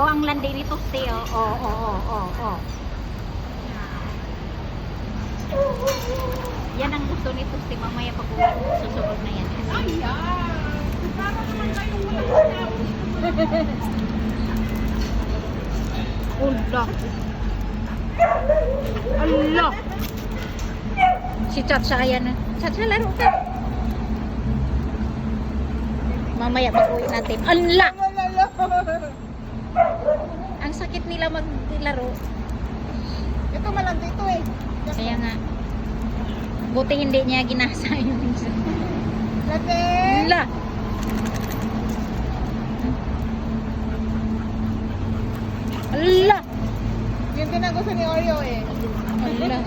Oh, ang landi nito, ste, oh. Oh, oh, oh, oh, oh. Yan ang gusto nito, ste. Mamaya pag uwi, susunod na yan. Ayan. Para naman kayong walang Ula. Allah. Si Chacha, ayan na. Chacha, laro ka. Mamaya pag uwi natin. Allah. Ang sakit nila maglaro. Ito malandi ito eh. Kaya nga. Buti hindi niya ginasa yung isa. Landi. Allah. Allah. Yun din ang gusto ni Oreo eh. Allah.